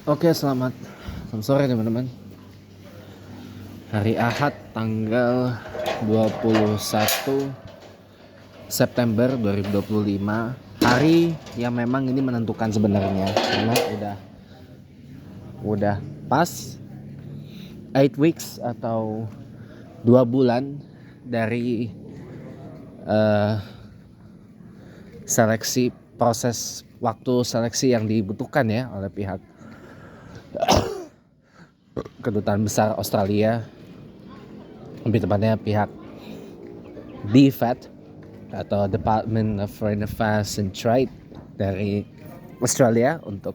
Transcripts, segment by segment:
Oke, selamat sore teman-teman. Hari Ahad tanggal 21 September 2025. Hari yang memang ini menentukan sebenarnya, karena udah pas 8 weeks atau 2 bulan dari seleksi, proses waktu seleksi yang dibutuhkan ya oleh pihak Kedutaan Besar Australia, lebih tepatnya pihak DFAT atau Department of Foreign Affairs and Trade dari Australia, untuk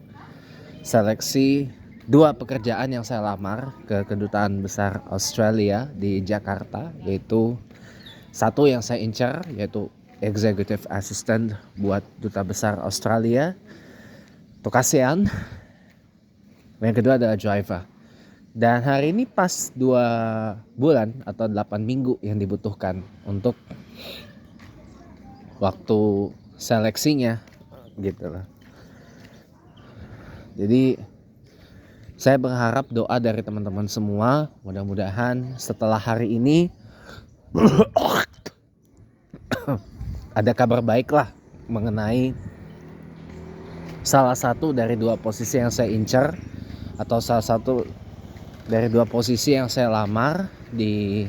seleksi 2 pekerjaan yang saya lamar ke Kedutaan Besar Australia di Jakarta, yaitu satu yang saya incar yaitu Executive Assistant buat Duta Besar Australia untuk ASEAN. Yang kedua adalah driver. Dan hari ini pas 2 bulan atau 8 minggu yang dibutuhkan untuk waktu seleksinya gitu loh. Jadi saya berharap doa dari teman-teman semua, mudah-mudahan setelah hari ini ada kabar baik lah mengenai salah satu dari 2 posisi yang saya incar, atau salah satu dari 2 posisi yang saya lamar di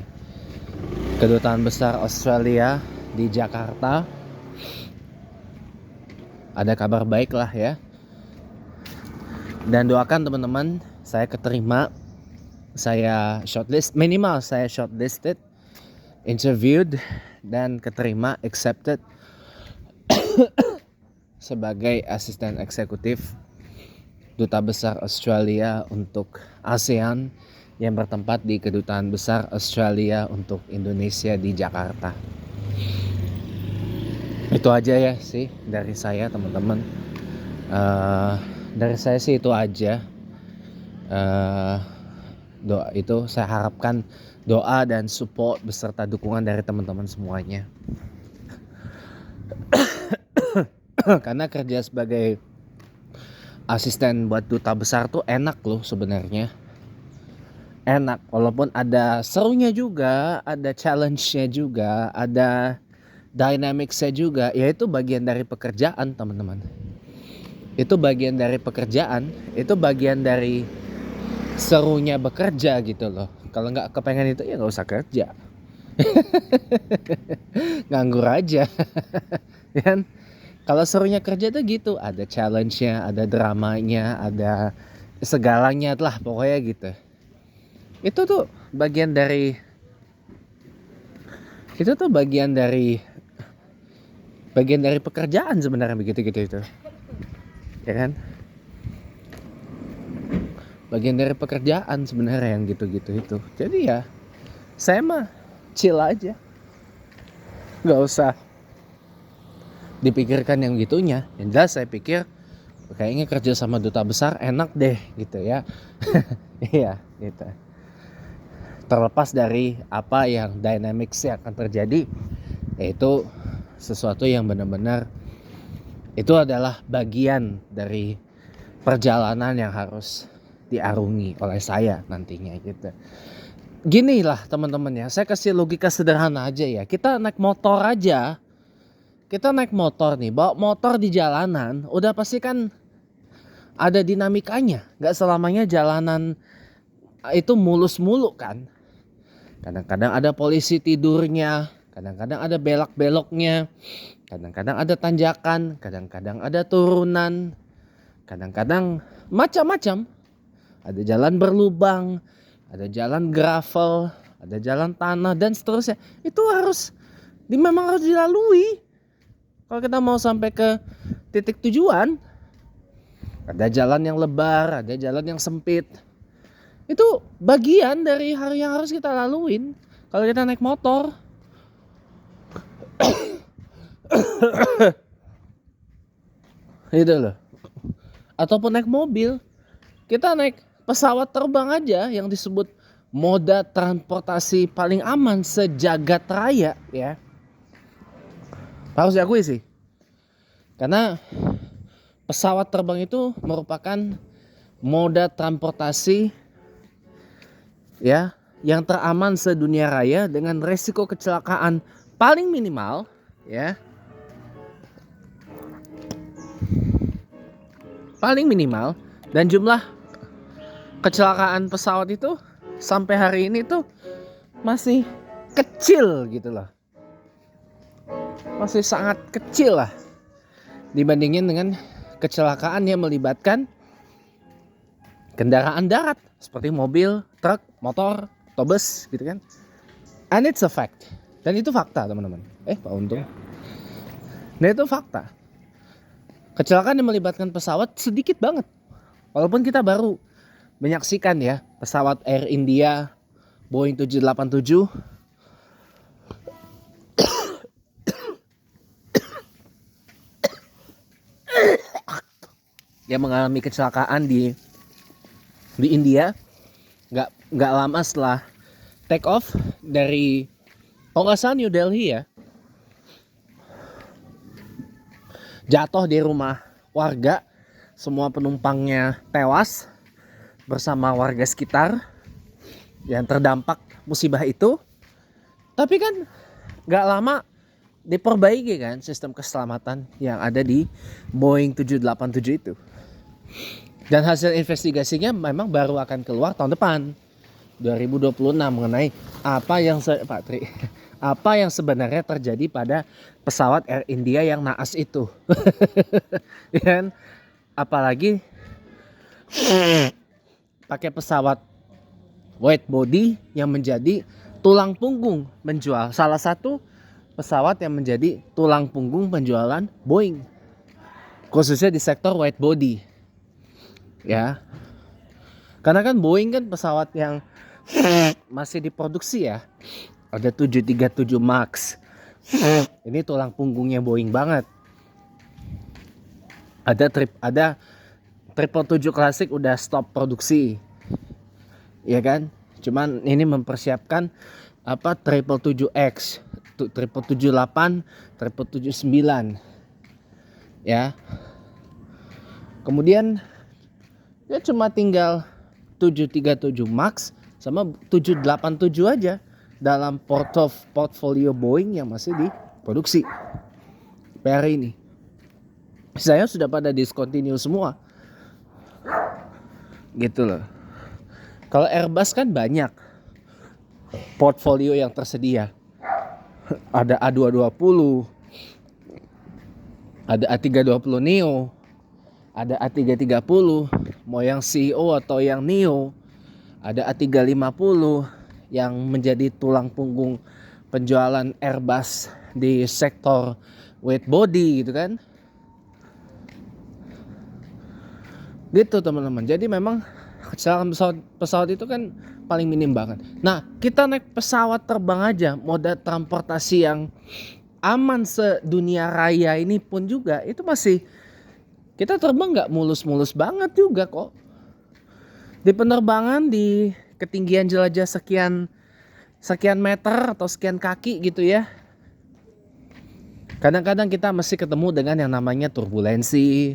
Kedutaan Besar Australia di Jakarta. Ada kabar baik lah ya. Dan doakan teman-teman, saya keterima, saya shortlisted, interviewed, dan keterima, accepted sebagai asisten eksekutif Duta Besar Australia untuk ASEAN yang bertempat di Kedutaan Besar Australia untuk Indonesia di Jakarta. Itu aja ya sih dari saya teman-teman. Dari saya sih itu aja. Doa itu saya harapkan doa dan support beserta dukungan dari teman-teman semuanya. Karena kerja sebagai asisten buat duta besar tuh enak loh sebenarnya. Enak, walaupun ada serunya juga, ada challenge-nya juga, ada dynamics-nya juga. Ya itu bagian dari pekerjaan teman-teman. Itu bagian dari pekerjaan, itu bagian dari serunya bekerja gitu loh. Kalau nggak kepengen itu ya nggak usah kerja. Nganggur aja. Kan? Kalau serunya kerja tuh gitu, ada challenge-nya, ada dramanya, ada segalanya lah pokoknya gitu. Itu tuh bagian dari pekerjaan sebenarnya, begitu-gitu itu. Ya kan? Bagian dari pekerjaan sebenarnya yang gitu-gitu itu. Jadi ya saya mah chill aja. Nggak usah dipikirkan yang gitunya. Yang jelas saya pikir kayaknya kerja sama duta besar enak deh gitu ya. Iya gitu. Terlepas dari apa yang dynamics yang akan terjadi, yaitu sesuatu yang benar-benar itu adalah bagian dari perjalanan yang harus diarungi oleh saya nantinya gitu. Gini lah teman-teman ya, saya kasih logika sederhana aja ya. Kita naik motor aja. Kita naik motor nih, bawa motor di jalanan, udah pasti kan ada dinamikanya. Gak selamanya jalanan itu mulus-mulu kan. Kadang-kadang ada polisi tidurnya, kadang-kadang ada belok-beloknya, kadang-kadang ada tanjakan, kadang-kadang ada turunan, kadang-kadang macam-macam. Ada jalan berlubang, ada jalan gravel, ada jalan tanah dan seterusnya. Itu memang harus dilalui. Kalau kita mau sampai ke titik tujuan, ada jalan yang lebar, ada jalan yang sempit. Itu bagian dari hari yang harus kita laluin kalau kita naik motor. Gitu loh. Ataupun naik mobil. Kita naik pesawat terbang aja yang disebut moda transportasi paling aman sejagat raya ya. Harus diakui sih. Karena pesawat terbang itu merupakan moda transportasi ya yang teraman sedunia raya dengan resiko kecelakaan paling minimal ya. Paling minimal, dan jumlah kecelakaan pesawat itu sampai hari ini tuh masih kecil gitu loh. Masih sangat kecil lah dibandingin dengan kecelakaan yang melibatkan kendaraan darat seperti mobil, truk, motor, atau bus gitu kan. And it's a fact. Dan itu fakta teman-teman. Pak Untung. Dan itu fakta. Kecelakaan yang melibatkan pesawat sedikit banget. Walaupun kita baru menyaksikan ya pesawat Air India Boeing 787 yang mengalami kecelakaan di India nggak lama setelah take off dari kalau nggak salah New Delhi ya, jatuh di rumah warga, semua penumpangnya tewas bersama warga sekitar yang terdampak musibah itu. Tapi kan nggak lama diperbaiki kan sistem keselamatan yang ada di Boeing 787 itu. Dan hasil investigasinya memang baru akan keluar tahun depan 2026 mengenai apa yang sebenarnya terjadi pada pesawat Air India yang naas itu. Dan apalagi pakai pesawat wide body yang menjadi tulang punggung menjual, salah satu pesawat yang menjadi tulang punggung penjualan Boeing, khususnya di sektor wide body ya. Karena kan Boeing kan pesawat yang masih diproduksi ya, ada 737 Max. Ini tulang punggungnya Boeing banget. Ada 777 klasik udah stop produksi, ya kan? Cuman ini mempersiapkan 777X, 778, 779, ya. Kemudian ya cuma tinggal 737 Max sama 787 aja dalam portfolio Boeing yang masih diproduksi hari ini. Saya sudah pada discontinue semua gitu loh. Kalau Airbus kan banyak portfolio yang tersedia, ada A220, ada A320 Neo, ada A330 mau yang CEO atau yang Neo, ada A350 yang menjadi tulang punggung penjualan Airbus di sektor wide body gitu kan. Gitu teman-teman. Jadi memang kecelakaan pesawat itu kan paling minim banget. Nah, kita naik pesawat terbang aja, moda transportasi yang aman sedunia raya ini pun juga itu masih kita terbang nggak mulus-mulus banget juga kok. Di penerbangan di ketinggian jelajah sekian meter atau sekian kaki gitu ya. Kadang-kadang kita masih ketemu dengan yang namanya turbulensi.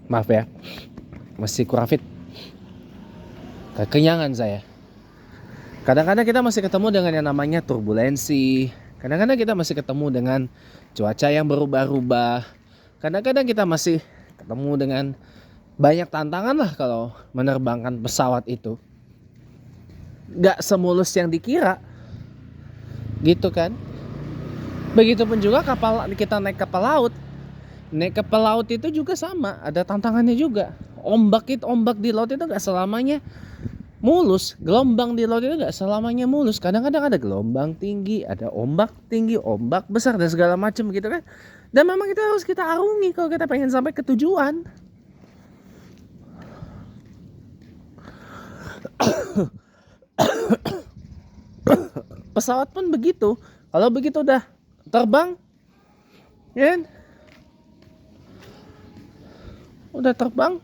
Maaf ya, masih kurang fit. Kekenyangan saya. Kadang-kadang kita masih ketemu dengan yang namanya turbulensi. Kadang-kadang kita masih ketemu dengan cuaca yang berubah-ubah. Kadang-kadang kita masih ketemu dengan banyak tantangan lah kalau menerbangkan pesawat itu. Gak semulus yang dikira. Gitu kan. Begitupun juga kita naik kapal laut. Naik kapal laut itu juga sama, ada tantangannya juga. Ombak di laut itu gak selamanya mulus. Gelombang di laut itu gak selamanya mulus. Kadang-kadang ada gelombang tinggi, ada ombak tinggi, ombak besar dan segala macam gitu kan. Dan memang itu harus kita arungi kalau kita pengen sampai ke tujuan. Pesawat pun begitu. Kalau begitu udah terbang, ya kan? Udah terbang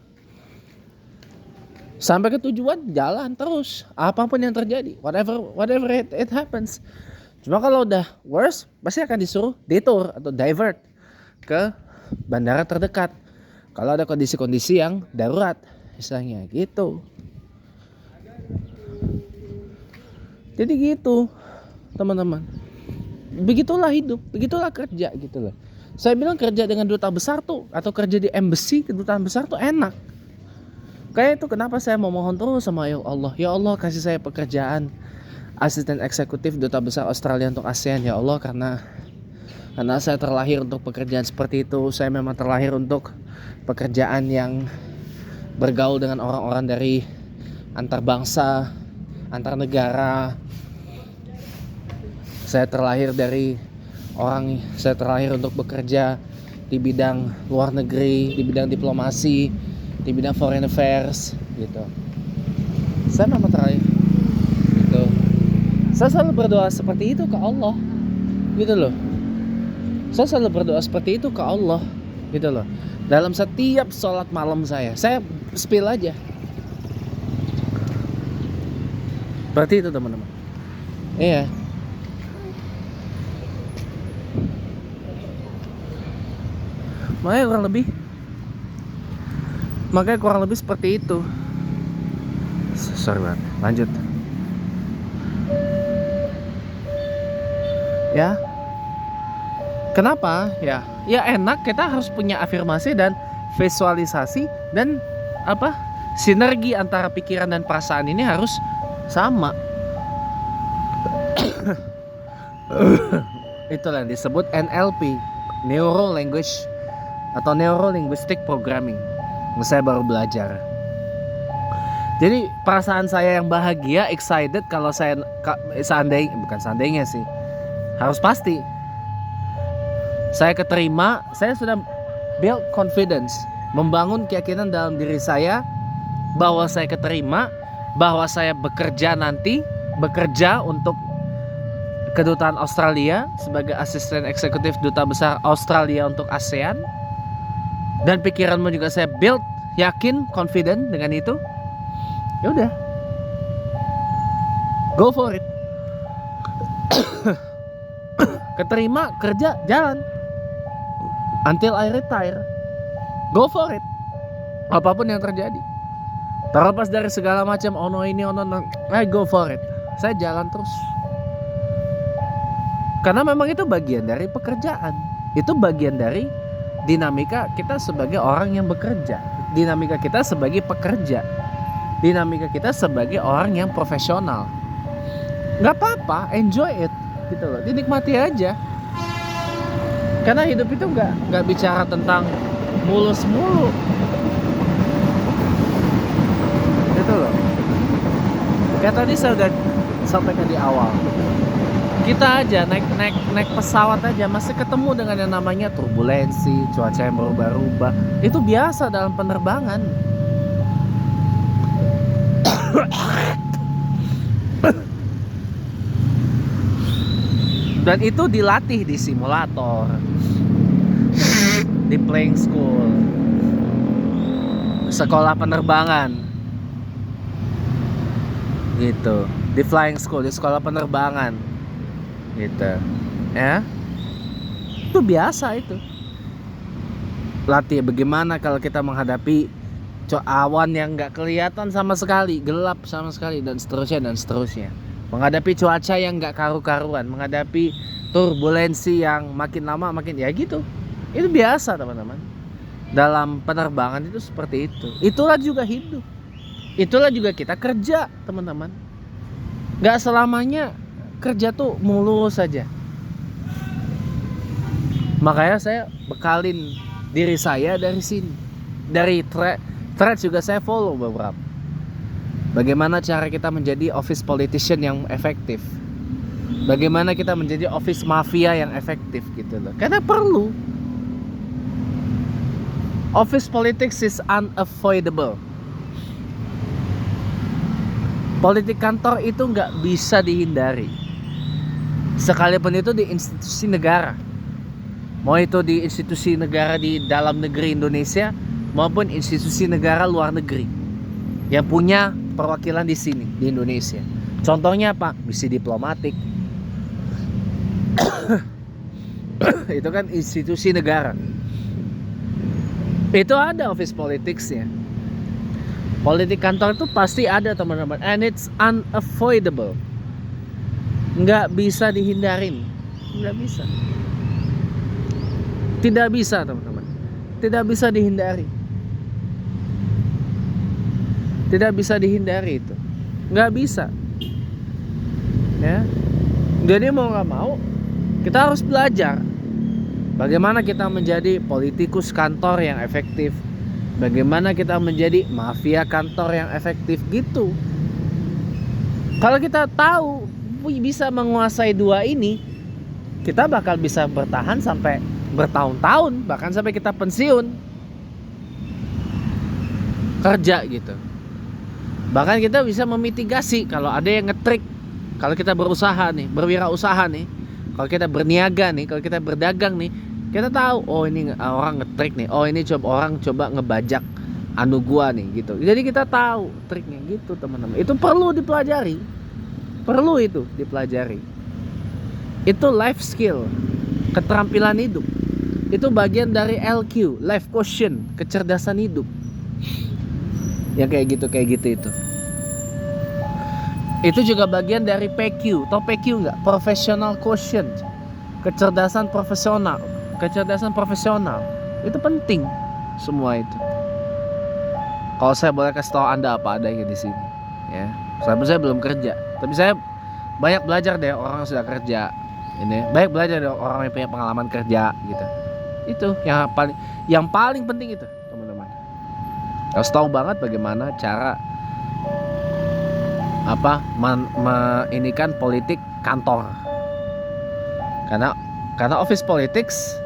sampai ke tujuan, jalan terus apapun yang terjadi, whatever it happens. Cuma kalau udah worse pasti akan disuruh detour atau divert ke bandara terdekat kalau ada kondisi-kondisi yang darurat misalnya gitu. Jadi gitu teman-teman, begitulah hidup, begitulah kerja gitu loh. Saya bilang kerja dengan duta besar tuh atau kerja di embassy, kedutaan besar tuh enak. Kayak itu kenapa saya memohon terus sama Allah, ya Allah kasih saya pekerjaan asisten eksekutif duta besar Australia untuk ASEAN ya Allah, karena saya terlahir untuk pekerjaan seperti itu. Saya memang terlahir untuk pekerjaan yang bergaul dengan orang-orang dari antar bangsa, antar negara. Saya terlahir untuk bekerja di bidang luar negeri, di bidang diplomasi, di bidang foreign affairs gitu. Saya memang terlahir gitu. Saya selalu berdoa seperti itu ke Allah gitu loh. Saya selalu berdoa seperti itu ke Allah gitu loh. Dalam setiap sholat malam saya spill aja. Berarti itu teman-teman. Iya. Makanya kurang lebih seperti itu. Sorry banget. Lanjut. Ya. Kenapa? Ya enak, kita harus punya afirmasi dan visualisasi dan sinergi antara pikiran dan perasaan ini harus sama. Itulah yang disebut NLP, Neuro Language atau Neuro Linguistic Programming, yang saya baru belajar. Jadi perasaan saya yang bahagia, excited kalau saya seandainya sih, harus pasti saya keterima, saya sudah build confidence, membangun keyakinan dalam diri saya bahwa saya keterima, bahwa saya bekerja untuk kedutaan Australia sebagai asisten eksekutif duta besar Australia untuk ASEAN. Dan pikiranmu juga saya build, yakin, confident dengan itu. Ya udah, go for it. Keterima, kerja, jalan until I retire. Go for it, apapun yang terjadi, terlepas dari segala macam I go for it. Saya jalan terus, karena memang itu bagian dari pekerjaan, itu bagian dari dinamika kita sebagai orang yang bekerja, dinamika kita sebagai pekerja, dinamika kita sebagai orang yang profesional. Gak apa-apa, enjoy it gitu loh, dinikmati aja. Karena hidup itu gak bicara tentang mulus mulu gitu loh. Kayak tadi saya udah sampaikan di awal, kita aja naik pesawat aja masih ketemu dengan yang namanya turbulensi, cuaca yang berubah-ubah. Itu biasa dalam penerbangan. Dan itu dilatih di simulator, di flying school, sekolah penerbangan gitu, di flying school, di sekolah penerbangan gitu ya. Itu biasa, itu latih bagaimana kalau kita menghadapi awan yang nggak kelihatan sama sekali, gelap sama sekali, dan seterusnya. Menghadapi cuaca yang nggak karu-karuan, menghadapi turbulensi yang makin lama makin ya gitu. Itu biasa teman-teman. Dalam penerbangan itu seperti itu. Itulah juga hidup. Itulah juga kita kerja teman-teman. Nggak selamanya kerja tuh mulus saja. Makanya saya bekalin diri saya dari sini. Dari thread juga saya follow beberapa. Bagaimana cara kita menjadi office politician yang efektif, bagaimana kita menjadi office mafia yang efektif gitu loh. Karena perlu. Office politics is unavoidable. Politik kantor itu nggak bisa dihindari, sekalipun itu di institusi negara. Mau itu di institusi negara di dalam negeri Indonesia maupun institusi negara luar negeri yang punya perwakilan di sini di Indonesia. Contohnya apa? Misi diplomatik. Itu kan institusi negara. Itu ada office politicsnya. Politik kantor itu pasti ada, teman-teman, and it's unavoidable. Nggak bisa dihindarin. Nggak bisa. Tidak bisa, teman-teman. Tidak bisa dihindari. Tidak bisa dihindari itu. Nggak bisa. Ya. Jadi mau nggak mau, kita harus belajar bagaimana kita menjadi politikus kantor yang efektif. Bagaimana kita menjadi mafia kantor yang efektif gitu. Kalau kita tahu bisa menguasai dua ini, kita bakal bisa bertahan sampai bertahun-tahun, bahkan sampai kita pensiun kerja gitu. Bahkan kita bisa memitigasi kalau ada yang ngetrik. Kalau kita berusaha nih, berwirausaha nih, kalau kita berniaga nih, kalau kita berdagang nih, kita tahu, oh ini orang ngetrik nih, oh ini orang coba ngebajak anu gua nih gitu. Jadi kita tahu triknya gitu, teman-teman. Itu perlu dipelajari. Perlu itu dipelajari. Itu life skill, keterampilan hidup. Itu bagian dari LQ, life quotient, kecerdasan hidup. Yang kayak gitu itu. Itu juga bagian dari PQ. Tahu PQ nggak? Professional quotient, kecerdasan profesional. Kecerdasan profesional itu penting semua itu. Kalau saya boleh kasih tahu Anda apa adanya di sini, ya. Saya belum kerja, tapi saya banyak belajar deh orang yang sudah kerja. Ini banyak belajar deh orang yang punya pengalaman kerja gitu. Itu yang paling penting itu, teman-teman. Harus tahu banget bagaimana cara inikan politik kantor. Karena office politics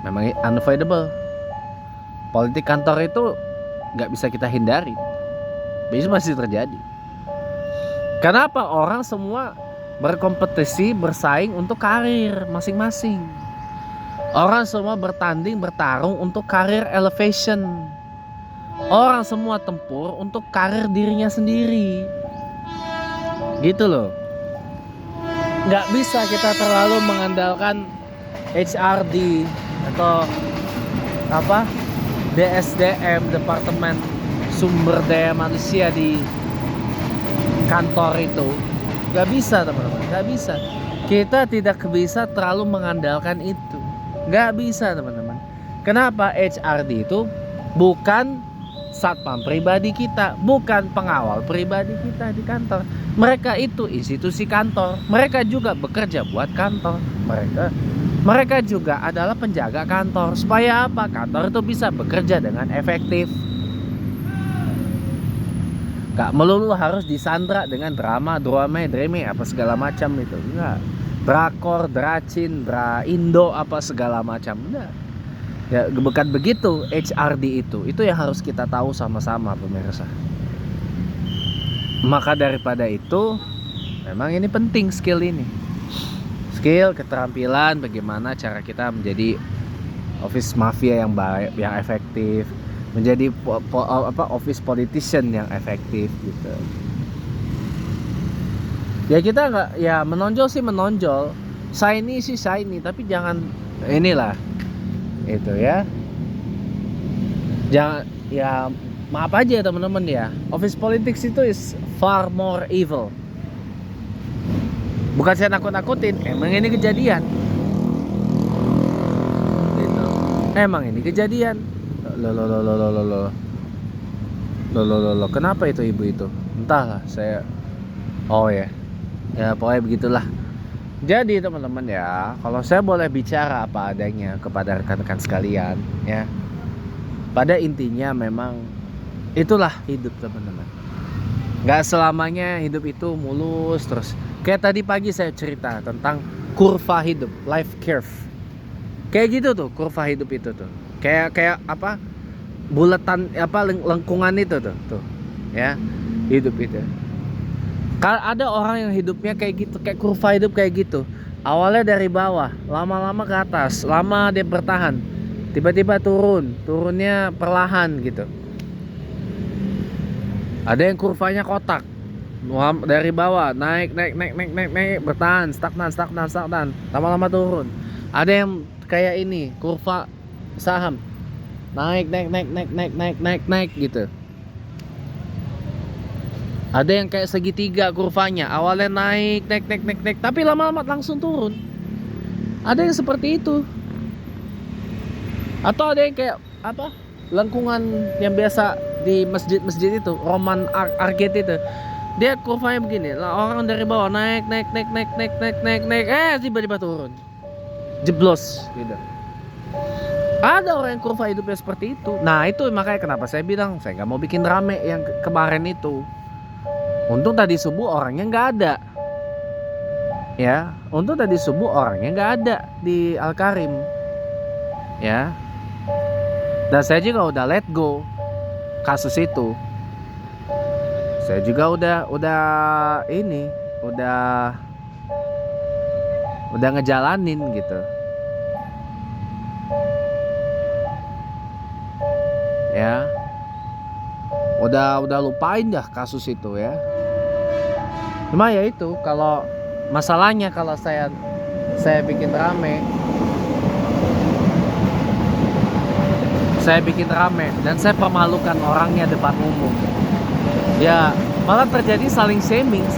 memang unavoidable. Politik kantor itu nggak bisa kita hindari. Itu masih terjadi. Kenapa orang semua berkompetisi, bersaing untuk karir masing-masing. Orang semua bertarung untuk karir elevation. Orang semua tempur untuk karir dirinya sendiri. Gitu loh. Nggak bisa kita terlalu mengandalkan HRD atau DSDM, Departemen Sumber Daya Manusia di kantor itu. Nggak bisa, teman-teman. Nggak bisa. Kita tidak bisa terlalu mengandalkan itu. Nggak bisa, teman-teman. Kenapa? HRD itu bukan satpam pribadi kita, bukan pengawal pribadi kita di kantor. Mereka itu institusi kantor. Mereka juga bekerja buat kantor. Mereka juga adalah penjaga kantor. Supaya apa? Kantor itu bisa bekerja dengan efektif. Gak melulu harus disandra dengan drama apa segala macam itu. Enggak. Drakor, dracin, indo apa segala macam. Enggak. Ya, bukan begitu HRD itu. Itu yang harus kita tahu sama-sama, pemirsa. Maka daripada itu, memang ini penting skill ini. Skill, keterampilan, bagaimana cara kita menjadi office mafia yang baik, yang efektif, menjadi office politician yang efektif gitu. Ya kita nggak, ya menonjol sih menonjol, shiny sih shiny, tapi jangan inilah itu ya. Jangan, ya maaf aja teman-teman ya, office politics itu is far more evil. Bukan saya nakut-nakutin, emang ini kejadian gitu. Emang ini kejadian. Loh, kenapa itu ibu itu? Entahlah, saya ya pokoknya begitulah. Jadi teman-teman ya, kalau saya boleh bicara apa adanya kepada rekan-rekan sekalian ya, pada intinya memang itulah hidup, teman-teman. Gak selamanya hidup itu mulus terus. Kayak tadi pagi saya cerita tentang kurva hidup, life curve. Kayak gitu tuh kurva hidup itu tuh. Kayak apa? Bulatan lengkungan itu tuh ya, hidup itu. Kalau ada orang yang hidupnya kayak gitu, kayak kurva hidup kayak gitu, awalnya dari bawah, lama-lama ke atas, lama dia bertahan, tiba-tiba turunnya perlahan gitu. Ada yang kurvanya kotak, dari bawah naik, bertahan, stagnan, lama-lama turun. Ada yang kayak ini, kurva saham. Naik gitu. Ada yang kayak segitiga kurvanya, awalnya naik, tapi lama-lama langsung turun. Ada yang seperti itu. Atau ada yang kayak apa? Lengkungan yang biasa di masjid-masjid itu, Roman Arcade itu. Dia kurvanya begini, orang dari bawah naik, tiba-tiba turun. Jeblos gitu. Ada orang yang kurva hidupnya seperti itu. Nah, itu makanya kenapa saya bilang saya nggak mau bikin rame yang kemarin itu. Untung tadi subuh orangnya nggak ada. Ya, untung tadi subuh orangnya nggak ada di Al Karim. Ya. Dan saya juga udah let go kasus itu. Saya juga udah ngejalanin gitu. Ya. Udah lupain dah kasus itu ya. Cuma ya itu, kalau masalahnya kalau saya bikin rame, dan saya permalukan orangnya depan umum, ya malah terjadi saling shaming,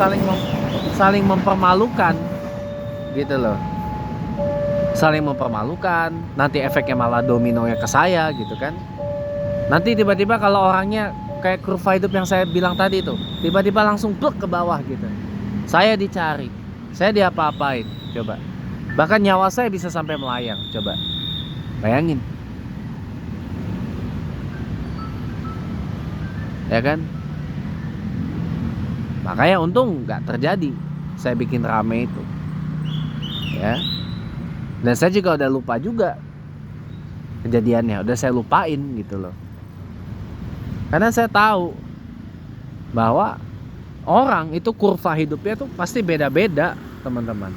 saling mempermalukan gitu loh. Saling mempermalukan, nanti efeknya malah dominonya ke saya gitu kan. Nanti tiba-tiba kalau orangnya kayak kurva hidup yang saya bilang tadi itu, tiba-tiba langsung plek ke bawah gitu. Saya dicari, saya diapa-apain, coba. Bahkan nyawa saya bisa sampai melayang, coba. Bayangin. Ya kan? Makanya untung nggak terjadi saya bikin rame itu. Ya. Dan saya juga udah lupa juga kejadiannya, udah saya lupain gitu loh. Karena saya tahu bahwa orang itu kurva hidupnya tuh pasti beda-beda, teman-teman.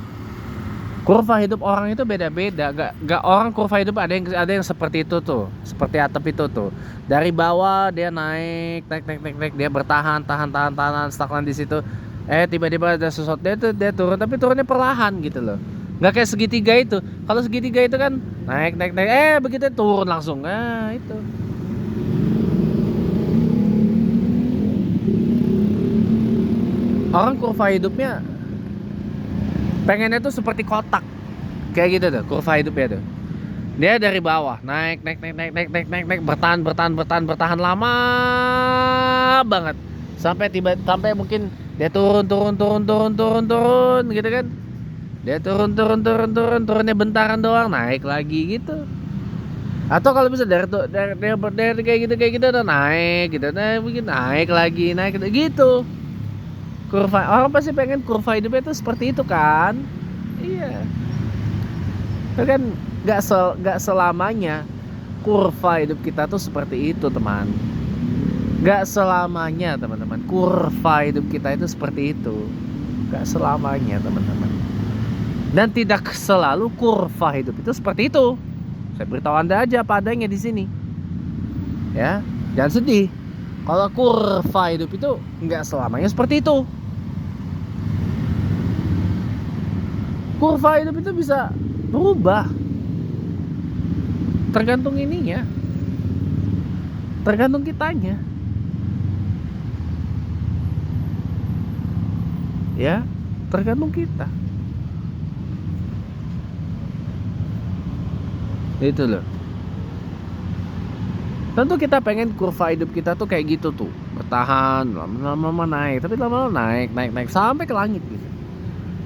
Kurva hidup orang itu beda-beda. Gak orang kurva hidup ada yang seperti itu tuh, seperti atap itu tuh. Dari bawah dia naik, dia bertahan, tahan, stagnan di situ. Tiba-tiba ada sesuatu dia turun, tapi turunnya perlahan gitu loh. Gak kayak segitiga itu. Kalau segitiga itu kan naik, begitu turun langsung. Itu. Orang kurva hidupnya pengennya tuh seperti kotak, kayak gitu tuh kurva hidupnya tuh. Dia dari bawah naik, bertahan lama banget sampai mungkin dia turun gitu kan. Dia turunnya bentaran doang, naik lagi gitu. Atau kalau bisa dari kayak gitu udah naik gitu, naik lagi gitu. Kurva, orang pasti pengen kurva hidupnya itu seperti itu kan. Iya. Itu kan gak selamanya kurva hidup kita tuh seperti itu, teman. Gak selamanya, teman-teman, kurva hidup kita itu seperti itu. Gak selamanya, teman-teman. Dan tidak selalu kurva hidup itu seperti itu. Saya beritahu Anda aja apa adanya di sini. Ya, jangan sedih. Kalau kurva hidup itu nggak selamanya seperti itu. Kurva hidup itu bisa berubah, tergantung ininya, tergantung kitanya. Ya, tergantung kita. Itu loh. Tentu kita pengen kurva hidup kita tuh kayak gitu tuh, bertahan, lama-lama naik, tapi lama-lama naik sampai ke langit gitu.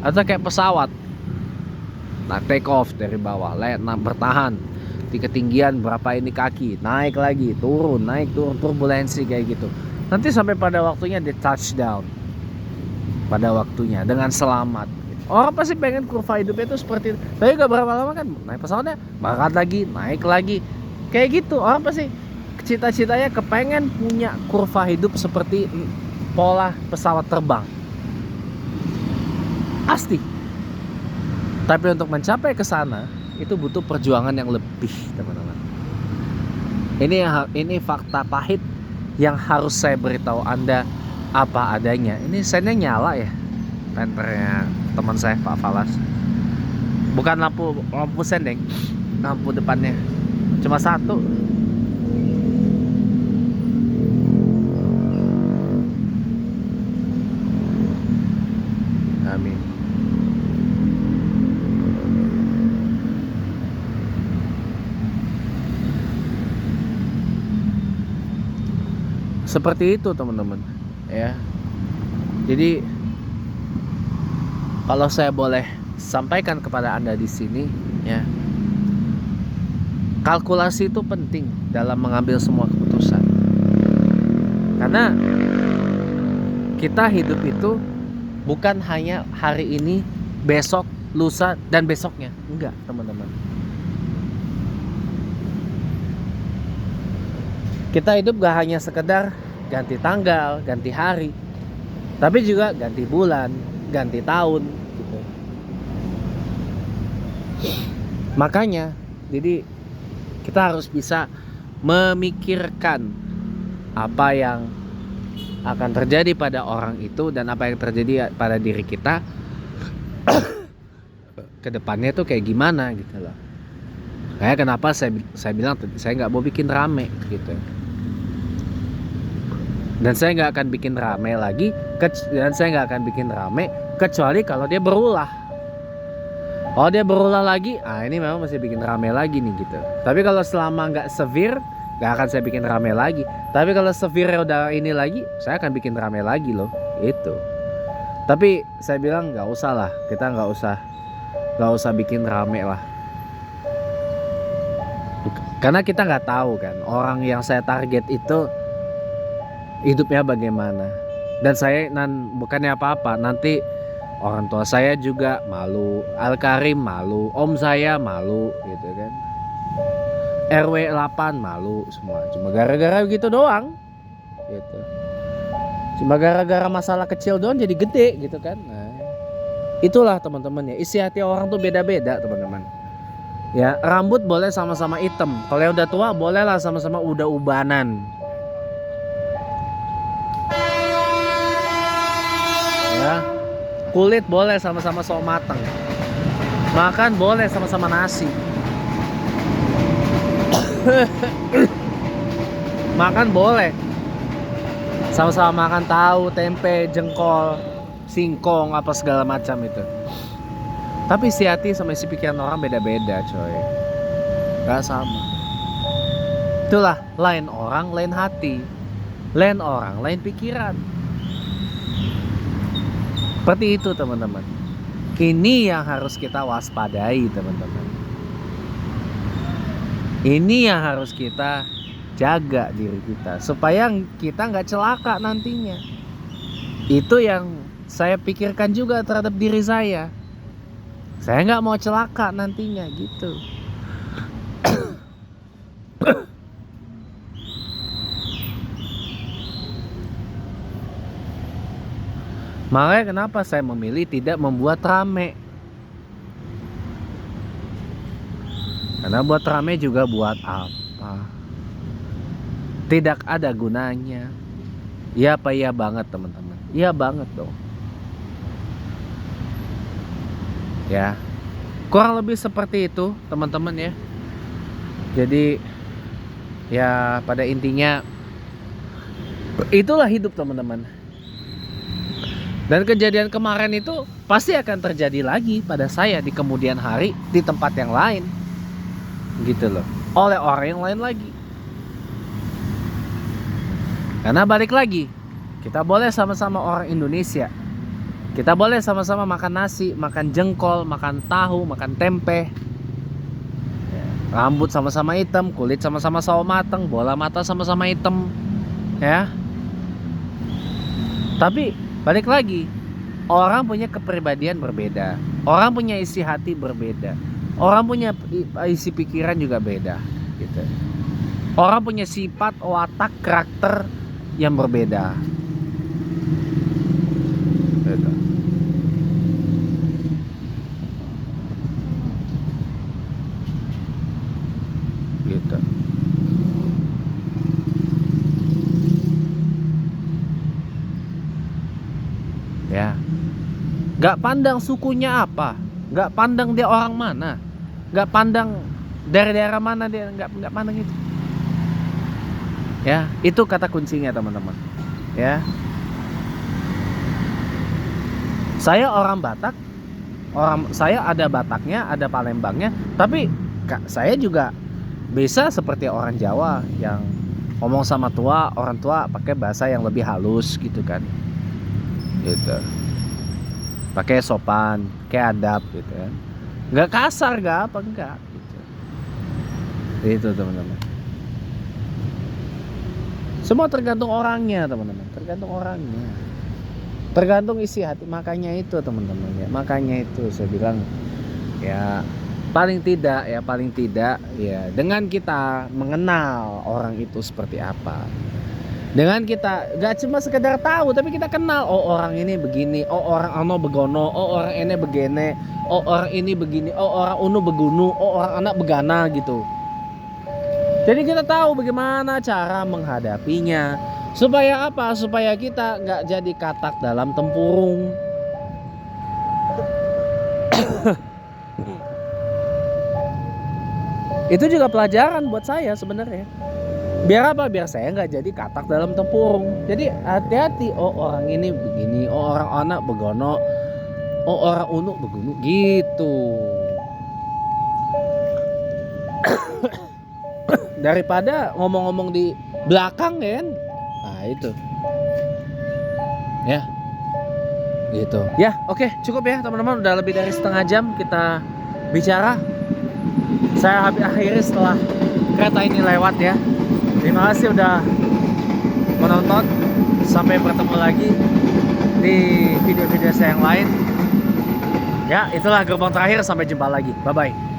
Atau kayak pesawat, nah take off dari bawah, bertahan di ketinggian berapa ini kaki, naik lagi, turun, turbulensi kayak gitu. Nanti sampai pada waktunya di touchdown, pada waktunya dengan selamat. Orang pasti pengen kurva hidupnya itu seperti itu. Tapi gak berapa lama kan naik pesawatnya, berangkat lagi, naik lagi, kayak gitu. Orang pasti cita-citanya kepengen punya kurva hidup seperti pola pesawat terbang. Pasti. Tapi untuk mencapai ke sana itu butuh perjuangan yang lebih, teman-teman. Ini fakta pahit yang harus saya beritahu Anda apa adanya. Ini sennya nyala ya, penternya teman saya Pak Falas. Bukan lampu sendeng, lampu depannya cuma satu. Amin. Seperti itu teman-teman, ya. Jadi kalau saya boleh sampaikan kepada Anda di sini, ya, kalkulasi itu penting dalam mengambil semua keputusan. Karena kita hidup itu bukan hanya hari ini, besok, lusa, dan besoknya. Enggak, teman-teman. Kita hidup gak hanya sekedar ganti tanggal, ganti hari, tapi juga ganti bulan, ganti tahun gitu. Makanya jadi kita harus bisa memikirkan apa yang akan terjadi pada orang itu dan apa yang terjadi pada diri kita ke depannya tuh kayak gimana gitu loh. Kayak kenapa saya bilang saya nggak mau bikin rame gitu. Dan saya nggak akan bikin rame lagi, dan saya nggak akan bikin rame kecuali kalau dia berulah. Kalau dia berulah lagi, ini memang masih bikin rame lagi nih gitu. Tapi kalau selama nggak severe, nggak akan saya bikin rame lagi. Tapi kalau severe udah ini lagi, saya akan bikin rame lagi loh. Itu. Tapi saya bilang nggak usah lah, kita nggak usah bikin rame lah. Karena kita nggak tahu kan orang yang saya target itu hidupnya bagaimana. Dan saya bukannya apa-apa, nanti orang tua saya juga malu, Al-Karim malu, om saya malu gitu kan, RW 8 malu semua. Cuma gara-gara gitu doang gitu. Cuma gara-gara masalah kecil doang jadi gede gitu kan. Nah, itulah teman-teman ya, isi hati orang tuh beda-beda teman-teman. Ya, rambut boleh sama-sama hitam, kalau yang udah tua bolehlah sama-sama udah ubanan. Ya, kulit boleh sama-sama sok mateng, makan boleh sama-sama nasi. Makan boleh sama-sama makan tahu, tempe, jengkol, singkong, apa segala macam itu. Tapi isi hati sama isi pikiran orang beda-beda coy, gak sama. Itulah, lain orang lain hati, lain orang lain pikiran. Seperti itu teman-teman. Ini yang harus kita waspadai teman-teman. Ini yang harus kita jaga diri kita supaya kita nggak celaka nantinya. Itu yang saya pikirkan juga terhadap diri saya. Saya nggak mau celaka nantinya gitu. Makanya kenapa saya memilih tidak membuat rame. Karena buat rame juga buat apa? Tidak ada gunanya. Iya apa iya banget teman-teman. Iya banget dong. Ya, kurang lebih seperti itu teman-teman ya. Jadi ya pada intinya itulah hidup teman-teman. Dan kejadian kemarin itu pasti akan terjadi lagi pada saya di kemudian hari di tempat yang lain gitu loh, oleh orang yang lain lagi. Karena balik lagi, kita boleh sama-sama orang Indonesia, kita boleh sama-sama makan nasi, makan jengkol, makan tahu, makan tempe, rambut sama-sama hitam, kulit sama-sama sawo mateng, bola mata sama-sama hitam, ya. Tapi balik lagi, orang punya kepribadian berbeda, orang punya isi hati berbeda, orang punya isi pikiran juga beda, gitu. Orang punya sifat, watak, karakter yang berbeda. Gitu. Gitu. Ya, gak pandang sukunya apa, nggak pandang dia orang mana, nggak pandang dari daerah mana dia, nggak pandang itu. Ya, itu kata kuncinya teman-teman. Ya, saya orang Batak, saya ada Bataknya, ada Palembangnya, tapi saya juga bisa seperti orang Jawa yang ngomong sama orang tua pakai bahasa yang lebih halus gitu kan, gitu, pakai sopan, kayak adab gitu kan, nggak kasar, nggak apa, enggak gitu. Itu teman-teman. Semua tergantung orangnya teman-teman, tergantung isi hati. Makanya itu teman-teman ya, makanya itu saya bilang ya, paling tidak ya, dengan kita mengenal orang itu seperti apa, dengan kita gak cuma sekedar tahu, tapi kita kenal, oh orang ini begini, oh orang ano begono, oh orang ini begini, oh orang ini begini, oh orang unu begunu, oh orang anak begana gitu. Jadi kita tahu bagaimana cara menghadapinya. Supaya apa? Supaya kita nggak jadi katak dalam tempurung. Itu juga pelajaran buat saya sebenarnya. Biar apa? Biar saya nggak jadi katak dalam tempurung. Jadi hati-hati. Oh orang ini begini, oh orang anak begono, oh orang unu begunu gitu. Daripada ngomong-ngomong di belakang kan. Nah itu. Ya. Gitu. Ya, oke, cukup ya teman-teman, udah lebih dari setengah jam kita bicara. Saya akhiri setelah kereta ini lewat ya. Terima kasih udah menonton. Sampai bertemu lagi di video-video saya yang lain. Ya, itulah gerbang terakhir, sampai jumpa lagi. Bye bye.